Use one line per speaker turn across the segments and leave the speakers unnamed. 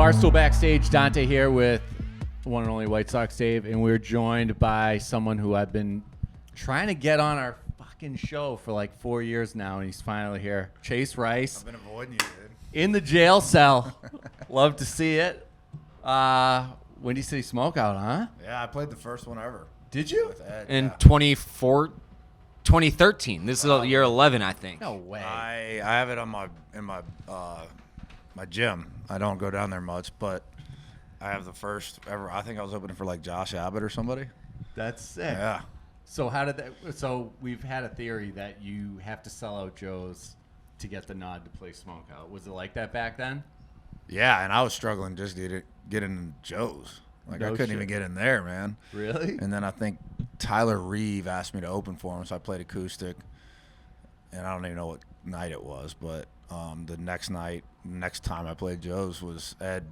Barstool Backstage, Dante here with the one and only White Sox Dave, and we're joined by someone who I've been trying to get on our fucking show for like 4 years now, and he's finally here. Chase Rice.
I've been avoiding you, dude.
In the jail cell. Love to see it. Windy City Smokeout, huh?
Yeah, I played the first one ever.
Did you?
With Ed,
In
yeah.
2013. This is year 11, I think.
No way.
I have it on my gym. I don't go down there much, but I have the first ever. I think I was opening for like Josh Abbott or somebody.
That's sick.
Yeah.
So how did that? So we've had a theory that you have to sell out Joe's to get the nod to play Smokeout. Was it like that back then?
Yeah, and I was struggling just to get in Joe's. Like
No
I couldn't
shit.
even get in there, man.
Really?
And then I think Tyler Reeve asked me to open for him, so I played acoustic. And I don't even know what night it was, but the next time I played Joe's was Ed.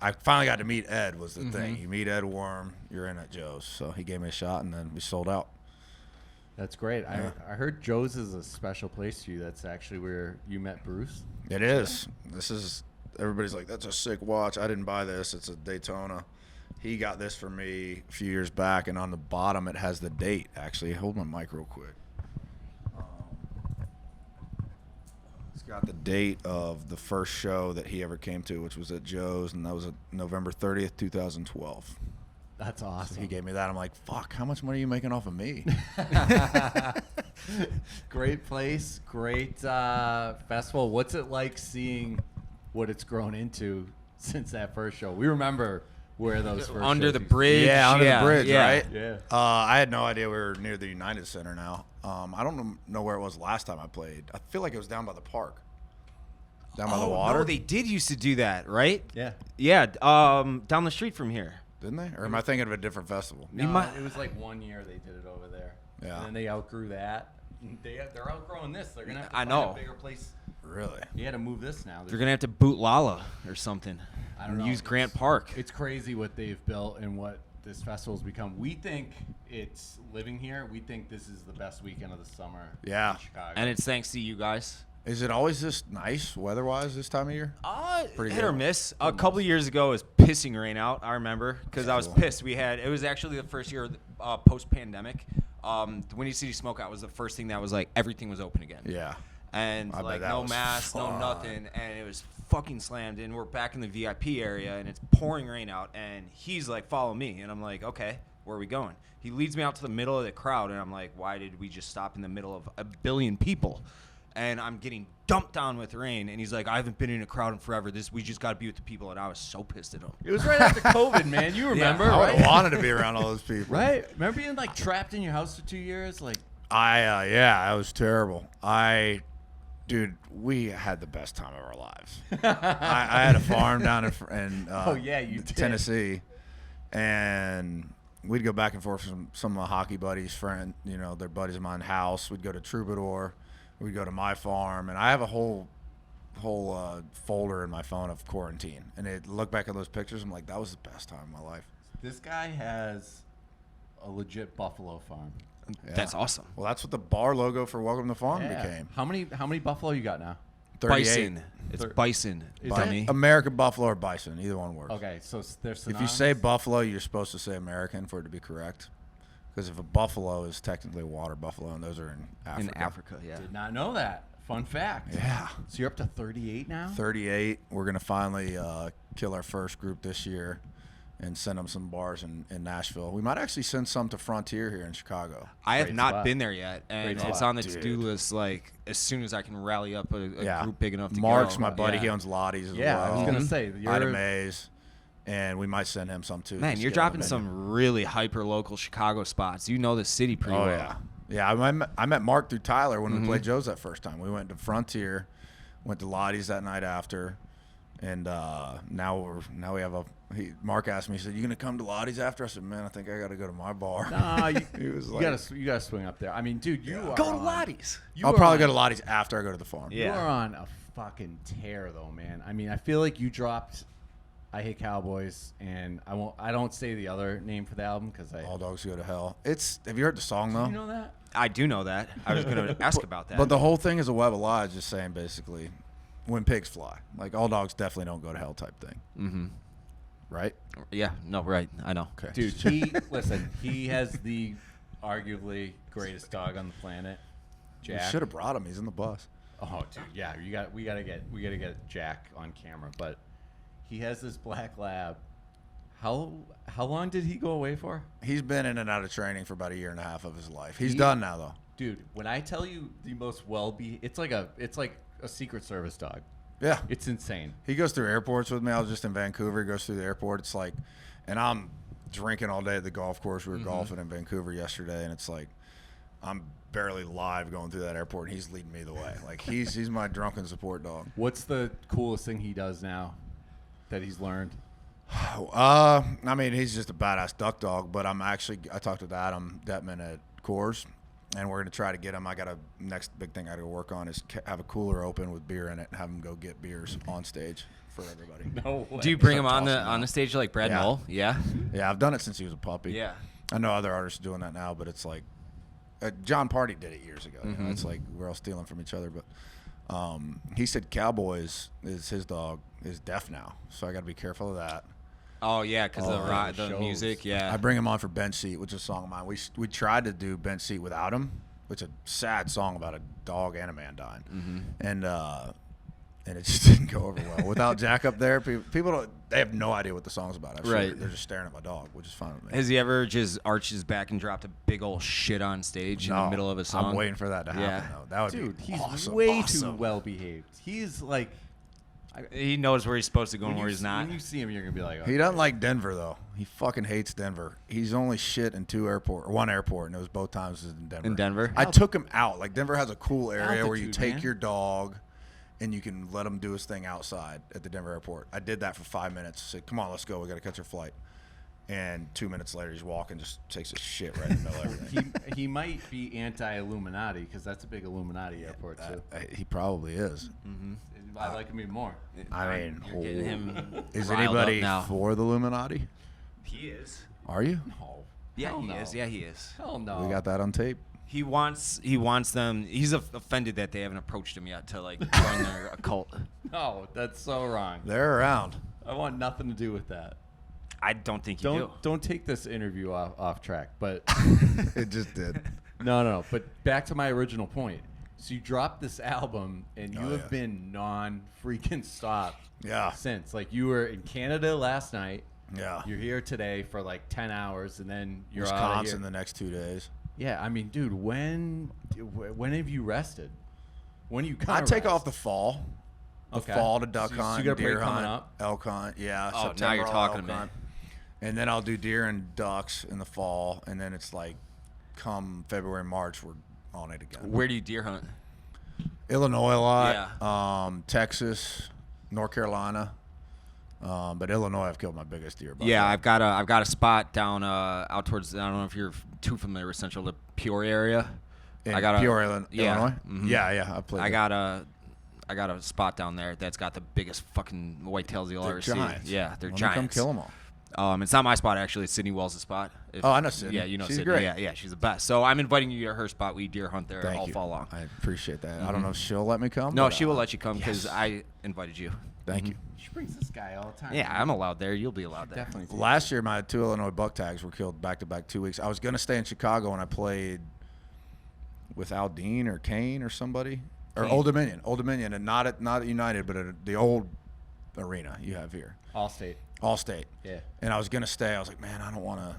I finally got to meet Ed was the thing. You meet Ed Worm, you're in at Joe's. So he gave me a shot, and then we sold out.
That's great.
Yeah.
I heard Joe's is a special place to you. That's actually where you met Bruce.
It is. This is – everybody's like, that's a sick watch. I didn't buy this. It's a Daytona. He got this for me a few years back, and on the bottom it has the date, actually. Hold my mic real quick. It's got the date of the first show that he ever came to, which was at Joe's, and that was November 30th, 2012.
That's awesome.
So he gave me that. I'm like, fuck, how much money are you making off of me?
Great place, great festival. What's it like seeing what it's grown into since that first show? We remember where those first
Under
shows
the
used-
bridge.
Yeah, under the bridge,
yeah.
right?
Yeah.
I had no idea we were near the United Center now. I don't know where it was last time I played. I feel like it was down by the park. Down by the water?
No, they did used to do that, right?
Yeah.
Yeah, down the street from here.
Didn't they? Or am I thinking of a different festival?
No,
might-
it was like 1 year they did it over there.
Yeah.
And then they outgrew that. They're outgrowing this. They're gonna have to
I
find
know.
a bigger place.
Really?
You had to move this now.
They're going to have to boot Lala or something.
I don't
and
know.
use Grant Park.
It's crazy what they've built and what this festival's become. We think it's living here. We think this is the best weekend of the summer.
Yeah.
In Chicago.
And it's thanks to you guys.
Is it always this nice weather-wise this time of year? Pretty
Hit
good.
or miss. A couple of years ago, it was pissing rain out. I remember because I was
Cool.
pissed. It was actually the first year post-pandemic. The Windy City Smokeout was the first thing that was like everything was open again.
Yeah.
And
I bet
like
that
no
was
mask, no
fun.
nothing, and it was fucking slammed. And we're back in the VIP area, and it's pouring rain out. And he's like, "Follow me," and I'm like, "Okay, where are we going?" He leads me out to the middle of the crowd, and I'm like, "Why did we just stop in the middle of a billion people?" And I'm getting dumped down with rain, and he's like, "I haven't been in a crowd in forever. We just got to be with the people." And I was so pissed at him.
It was right after COVID, man. You remember,
I would
right?
have wanted to be around all those people.
Right? Remember being like trapped in your house for 2 years? Like,
Yeah, it was terrible. Dude, we had the best time of our lives. I had a farm down in
oh yeah, you did.
Tennessee, and we'd go back and forth from some of my hockey buddies, their buddies of mine house. We'd go to Troubadour, we'd go to my farm, and I have a whole folder in my phone of quarantine. And look back at those pictures, I'm like, that was the best time of my life.
This guy has a legit buffalo farm.
Yeah.
That's awesome.
Well, that's what the bar logo for Welcome to the Farm
Yeah.
became.
How many buffalo you got now?
38.
Bison. It's bison.
Is
by
it?
me.
American buffalo or bison, either one works.
Okay, so there's
If you say buffalo, you're supposed to say American for it to be correct. Because if a buffalo is technically a water buffalo, and those are in Africa.
In Africa, yeah.
Did not know that. Fun fact.
Yeah.
So you're up to 38 now?
38. We're going to finally kill our first group this year and send them some bars in Nashville. We might actually send some to Frontier here in Chicago.
I have
Great
not
spot.
been there yet, and
Great
it's
spot,
on the to-do list. Like as soon as I can rally up a group big enough to
Mark's
go.
my buddy.
Yeah.
He owns Lottie's as
Yeah,
well.
I was going to say.
Ida Mays. And we might send him some too.
Man,
just
you're
get on the
dropping
menu.
some really hyper local Chicago spots. You know the city pretty
Oh,
well.
yeah. Yeah, I met Mark through Tyler when we played Joe's that first time. We went to Frontier, went to Lottie's that night after, and now we have Mark asked me, he said, "You gonna come to Lottie's after?" I said, "Man, I think I got to go to my bar."
Nah,
He was
you
like,
gotta swing up there. I mean, dude, you are
Go to
on-
Lottie's.
you
I'll
are
probably
on-
go to Lottie's after I go to the farm.
You
Yeah.
are on a fucking tear, though, man. I mean, I feel like you dropped I Hate Cowboys, and I don't say the other name for the album because
All dogs go to hell. Have you heard the song though?
You know that?
I do know that. I was going to ask about that.
But the whole thing is a web of lies, just saying basically when pigs fly. Like, all dogs definitely don't go to hell type thing.
Mm-hmm.
Right?
Yeah. No. Right. I know.
Okay.
Dude, he has the arguably greatest dog on the planet,
You
Jack.
should have brought him. He's in the bus.
Oh, dude, yeah, we gotta get Jack on camera. But he has this black lab. How long did he go away for?
He's been in and out of training for about 1.5 years of his life. He's done now, though.
Dude, when I tell you the most it's like a Secret Service dog.
Yeah.
It's insane.
He goes through airports with me. I was just in Vancouver. He goes through the airport. It's like, and I'm drinking all day at the golf course. We were golfing in Vancouver yesterday, and it's like, I'm barely live going through that airport, and he's leading me the way. Like, he's my drunken support dog.
What's the coolest thing he does now that he's learned?
I mean, he's just a badass duck dog, but I talked with Adam Detman at Coors, and we're going to try to get him. Next big thing I got to work on is have a cooler open with beer in it and have him go get beers on stage for everybody.
No way.
Do you bring
So
him on
toss
the stage like Brad
Yeah.
Knoll? Yeah.
Yeah, I've done it since he was a puppy.
Yeah.
I know other artists are doing that now, but it's like John Party did it years ago. You know? It's like we're all stealing from each other. But he said Cowboy is his dog is deaf now, so I got to be careful of that.
Oh yeah, because
the
the
shows.
music. Yeah.
I bring him on for Bench Seat, which is a song of mine. We tried to do Bench Seat without him, which is a sad song about a dog and a man dying, and it just didn't go over well. Without Jack up there, people they have no idea what the song's about.
Right.
They're just staring at my dog, which is fine with me.
Has he ever just arched his back and dropped a big old shit on stage in the middle of a song?
I'm waiting for that to happen,
Yeah.
though. That would
Dude,
be
he's
awesome.
way
awesome.
too well behaved. He's like,
He knows where he's supposed to go and
when
where he's not.
When you see him, you're gonna be like,
He doesn't like Denver, though. He fucking hates Denver. He's only shit in one airport, and it was both times in Denver.
In Denver?
I took him out. Like, Denver has a cool area where you
Altitude,
take
man.
your dog, and you can let him do his thing outside at the Denver airport. I did that for 5 minutes. Said, come on, let's go. We got to catch our flight. And 2 minutes later, he's walking, just takes his shit right in the middle of everything.
he might be anti-Illuminati because that's a big Illuminati airport too.
He probably is.
I like him even more.
I mean,
You're getting him
is
riled up
anybody
now.
for the Illuminati?
He is.
Are you?
No.
Yeah,
Hell
he
no.
is. Yeah, he is.
Hell no.
We got that on tape.
He wants them. He's offended that they haven't approached him yet to like join their occult.
No, that's so wrong.
They're around.
I want nothing to do with that.
I don't think you do.
Don't take this interview off track. But
It just did.
no. But back to my original point. So you dropped this album, and you
Oh,
have
yeah.
been non-freaking stop
Yeah.
since. Like, you were in Canada last night.
Yeah.
You're here today for like 10 hours, and then you're out of
Wisconsin
here.
the next 2 days.
Yeah, I mean, dude, when have you rested? When are you
I
gonna
take
rest?
off the fall. The
Okay.
fall to duck
So you
hunt,
got a break
deer
coming
hunt,
up?
elk hunt. Yeah.
Oh, now
September,
you're
I'll
talking
elk
to me.
hunt. And then I'll do deer and ducks in the fall, and then it's like, come February, March, we're on it again.
Where do you deer hunt?
Illinois a lot. Texas, North Carolina. But Illinois, I've killed my biggest deer. by
Yeah,
far.
I've got a spot down out towards. I don't know if you're too familiar with Central Peoria area.
In
I got
Peoria,
yeah,
Illinois.
mhm.
Yeah, I played.
I got a spot down there that's got the biggest fucking whitetails you'll
They're
ever see.
giants.
Yeah, they're
Let me
giants.
come kill them all.
It's not my spot actually. It's Sydney Wells' spot.
Oh, I know Sydney.
Yeah, you know
She's
Sydney.
great.
Yeah, she's the best. So I'm inviting you to her spot. We deer hunt there
Thank
all
you.
fall long.
I appreciate that. I don't know if she'll let me come.
No,
but,
she will let you come because
yes.
I invited you.
Thank you.
She brings this guy all the time.
Yeah, I'm allowed there. You'll be allowed there.
Definitely.
Last year, my 2 Illinois buck tags were killed back-to-back 2 weeks. I was going to stay in Chicago, and I played with Aldine or Kane or somebody. Or
Kane.
Old Dominion, and not at United, but at the old arena you have here.
Allstate.
Allstate.
Yeah.
And I was going to stay. I was like, man, I don't want to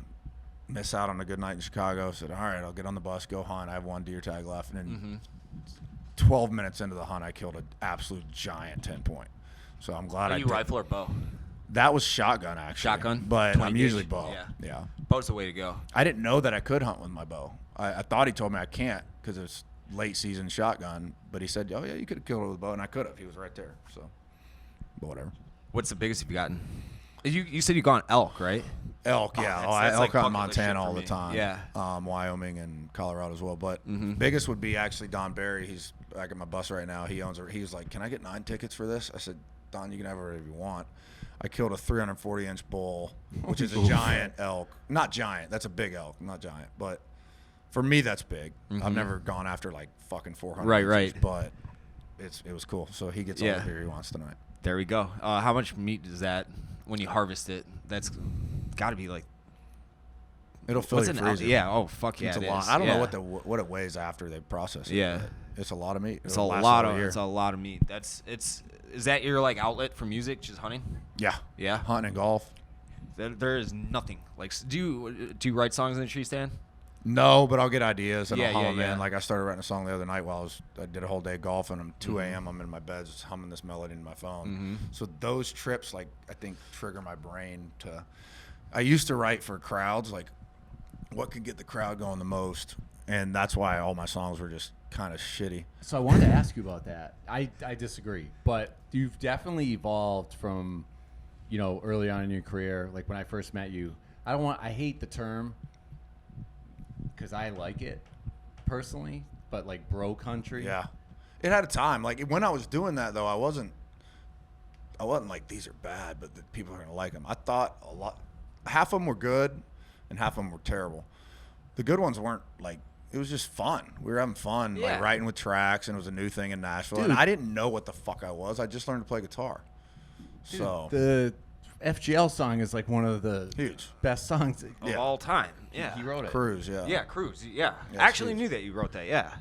miss out on a good night in Chicago. I said, all right, I'll get on the bus, go hunt. I have 1 deer tag left. And then 12 minutes into the hunt, I killed an absolute giant 10-point. So I'm glad
Are
I
you
did.
rifle or bow?
That was shotgun, actually.
Shotgun?
But
20
I'm
gauge?
usually bow.
Yeah. Bow's the way to go.
I didn't know that I could hunt with my bow. I thought he told me I can't because it's late season shotgun. But he said, oh, yeah, you could have killed it with a bow. And I could have. He was right there. So, but whatever.
What's the biggest you've gotten? You said you gone elk, right?
Elk, yeah.
that's-
I
that's
elk
like
hunt
bucket list shit
Montana
for
all the
me.
time.
Yeah.
Wyoming and Colorado as well. But biggest would be actually Don Barry. He's back at my bus right now. He was like, can I get 9 tickets for this? I said, Don, you can have it whatever you want. I killed a 340-inch bull, which is a giant elk. Not giant. That's a big elk, not giant. But for me, that's big. I've never gone after like fucking 400
Right,
inches,
right.
But it was cool. So he gets all the beer he wants tonight.
There we go. How much meat is that when you harvest it? That's got to be like.
It'll fill your freezer.
Yeah. Oh fuck yeah.
It's a lot. I don't know what it weighs after they process it.
Yeah.
It's a lot of meat.
It's a lot of meat. Is that your like outlet for music? Just hunting?
Yeah.
Yeah.
Hunting and golf.
There is nothing like. Do you write songs in the tree stand?
No, but I'll get ideas and I'll hum them
yeah.
in. Like I started writing a song the other night while I did a whole day golfing. I'm 2 a.m. I'm in my bed just humming this melody in my phone. So those trips, like I think, trigger my brain to. I used to write for crowds, like what could get the crowd going the most, and that's why all my songs were just kind of shitty.
So I wanted to ask you about that. I disagree, but you've definitely evolved from, early on in your career. Like when I first met you, I hate the term because I like it personally, but like bro country.
Yeah, it had a time. Like when I was doing that though, I wasn't like these are bad, but the people are gonna like them. I thought half of them were good, and half of them were terrible. The good ones weren't like. It was just fun. We were having fun, like writing with tracks, and it was a new thing in Nashville.
Dude.
And I didn't know what the fuck I was. I just learned to play guitar.
Dude,
so
the FGL song is like one of the
huge
best songs
of all time. Yeah,
he wrote it.
Cruise, yeah.
Yeah, Cruise. Yeah, I actually
Cruise.
knew that you wrote that. Yeah.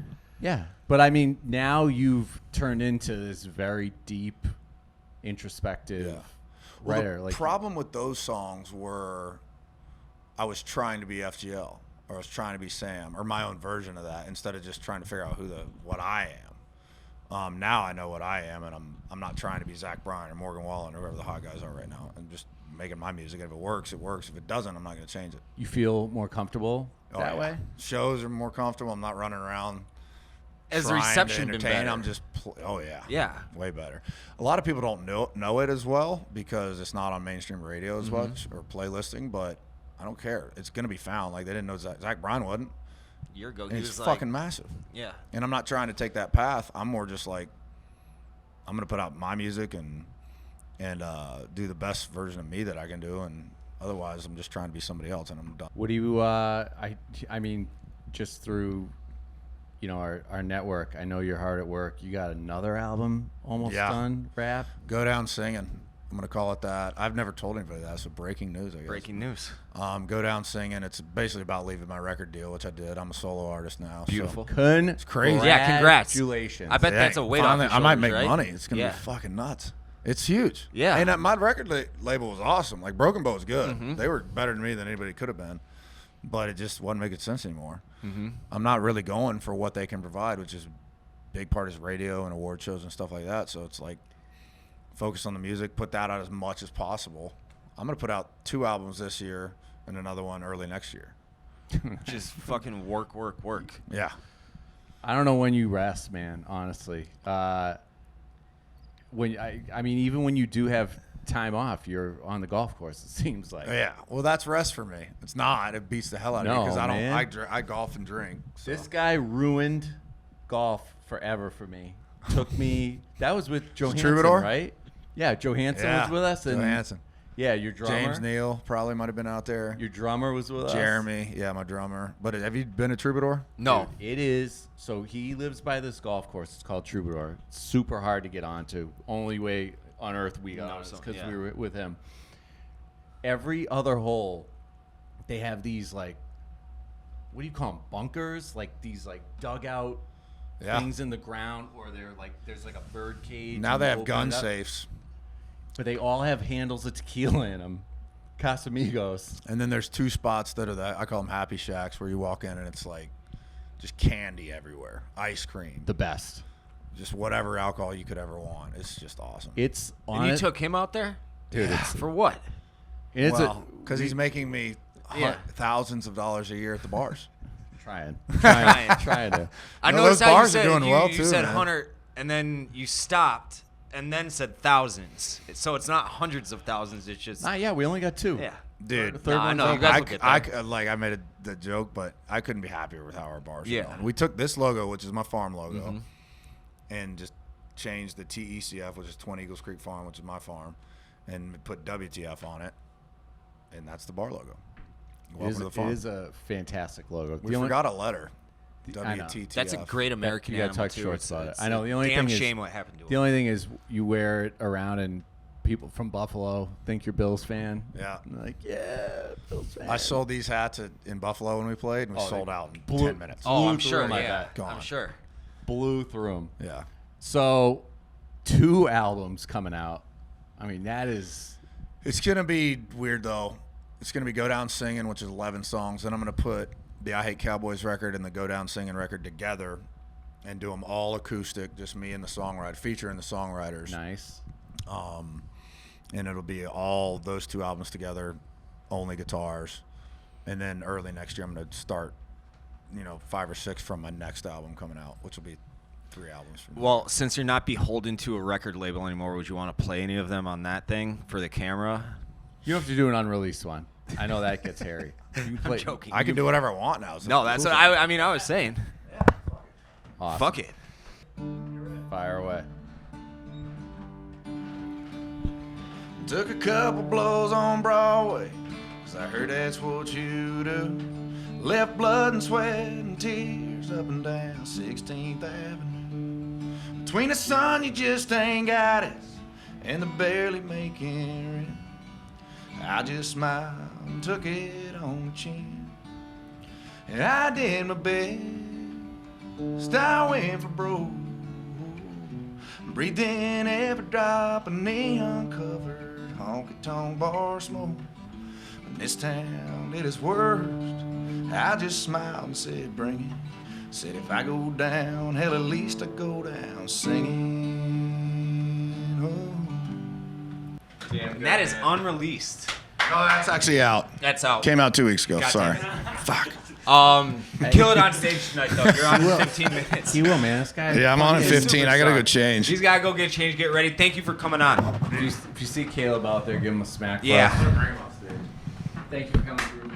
Yeah, but I mean, now you've turned into this very deep, introspective writer.
Well, the problem with those songs were, I was trying to be FGL. Or I was trying to be Sam, or my own version of that, instead of just trying to figure out what I am. Now I know what I am, and I'm not trying to be Zach Bryan or Morgan Wallen or whoever the hot guys are right now. I'm just making my music. If it works, it works. If it doesn't, I'm not going to change it.
You feel more comfortable that way?
Shows are more comfortable. I'm not running around.
Has the reception been better?
I'm just way better. A lot of people don't know it as well because it's not on mainstream radio as much or playlisting, but I don't care. It's going to be found. Like, they didn't know Zach Bryan wasn't.
Year ago,
he was fucking massive.
Yeah.
And I'm not trying to take that path. I'm more just like, I'm going to put out my music and do the best version of me that I can do. And otherwise, I'm just trying to be somebody else, and I'm done.
What do you, I mean, just through, our network, I know you're hard at work. You got another album almost done, rap?
Go Down Singing. I'm going to call it that. I've never told anybody that, so breaking news, I guess.
Breaking news.
Go Down Singing. It's basically about leaving my record deal, which I did. I'm a solo artist now.
Beautiful.
So. It's crazy.
Yeah, congrats.
Congratulations.
I bet that's a weight off your
I might
shoulders,
make
right?
money. It's going to be fucking nuts. It's huge.
Yeah.
And my record label was awesome. Like, Broken Bow was good. They were better than me than anybody could have been. But it just wasn't making sense anymore. I'm not really going for what they can provide, which is a big part is radio and award shows and stuff like that. So it's like, focus on the music, put that out as much as possible. I'm going to put out 2 albums this year and another one early next year.
Just fucking work.
Yeah.
I don't know when you rest, man, honestly. Even when you do have time off, you're on the golf course, it seems like.
Yeah. Well, that's rest for me. It's not. It beats the hell out of me because I golf and drink. So.
This guy ruined golf forever for me. Took me. That was with Johansson,
Troubadour?
Right? Yeah, Johansson was with us. And
Johansson.
Yeah, your drummer.
James Neal probably might have been out there.
Your drummer was with us.
Jeremy, my drummer. But have you been to Troubadour?
No.
Dude, it is. So he lives by this golf course. It's called Troubadour. It's super hard to get onto. Only way on earth we got is because we were with him. Every other hole, they have these like, what do you call them? Bunkers? Like these like dugout things in the ground, or they're like there's like a bird cage.
Now they have gun safes.
But they all have handles of tequila in them. Casamigos.
And then there's 2 spots that are I call them happy shacks, where you walk in and it's like just candy everywhere. Ice cream.
The best.
Just whatever alcohol you could ever want. It's just awesome.
And you took him out there?
Dude,
for what?
Because he's making me thousands of dollars a year at the bars.
Trying to.
I noticed how you said you said 100 and then you stopped and then said thousands. So it's not hundreds of thousands. It's just.
We only got 2.
Yeah.
Dude,
I know you guys will get there.
I made the joke, but I couldn't be happier with how our bars are going.
Yeah.
We took this logo, which is my farm logo, and just changed the TECF, which is 20 Eagles Creek Farm, which is my farm, and put WTF on it, and that's the bar logo. Welcome to the farm.
It is a fantastic logo.
We forgot a letter. WTTF.
That's a great American
You got to
animal
talk
too.
shorts about it.
It's
I know. The only
Damn
thing is,
shame what happened to him.
the only thing is you wear it around and people from Buffalo think you're Bills fan.
Yeah.
And they're like, yeah, Bills fan.
I sold these hats in Buffalo when we played, and we sold out in 10 minutes.
Oh, I'm
through
sure.
them, I
Yeah,
bet.
Gone.
I'm sure.
Blew through them.
Yeah.
So, 2 albums coming out. I mean, that is.
It's going to be weird, though. It's going to be Go Down Singing, which is 11 songs. Then I'm going to put the I Hate Cowboys record and the Go Down Singing record together and do them all acoustic, just me and the songwriter, featuring the songwriters.
Nice.
And it'll be all those 2 albums together, only guitars. And then early next year, I'm going to start, 5 or 6 from my next album coming out, which will be 3 albums from
Well, since you're not beholden to a record label anymore, would you want to play any of them on that thing for the camera?
You don't have to do an unreleased one. I know that gets hairy. You can play,
joking.
I can do whatever I want now.
No, that's what I mean. I was saying.
Awesome.
Fuck it.
Fire away.
Took a couple blows on Broadway, 'cause I heard that's what you do. Left blood and sweat and tears up and down 16th Avenue. Between the sun you just ain't got it, and the barely making rent. I just smiled and took it on the chin. And I did my best, I went for broke. Breathed in every drop of neon covered honky-tonk bar smoke. When this town did its worst, I just smiled and said, bring it. Said if I go down, hell, at least I go down singing. Oh.
And that is unreleased.
No, that's actually out.
That's out.
Came out 2 weeks ago.
God
Sorry.
damn
Fuck.
Kill it on stage tonight, though. You're on in 15 minutes.
He will, man. This guy.
Yeah, I'm on at
He's a
15. I gotta go
superstar.
change.
He's got to go get changed, get ready. Thank you for coming on.
If you see Caleb out there, give him a smack.
Yeah.
Bring him off stage. Thank you for coming through.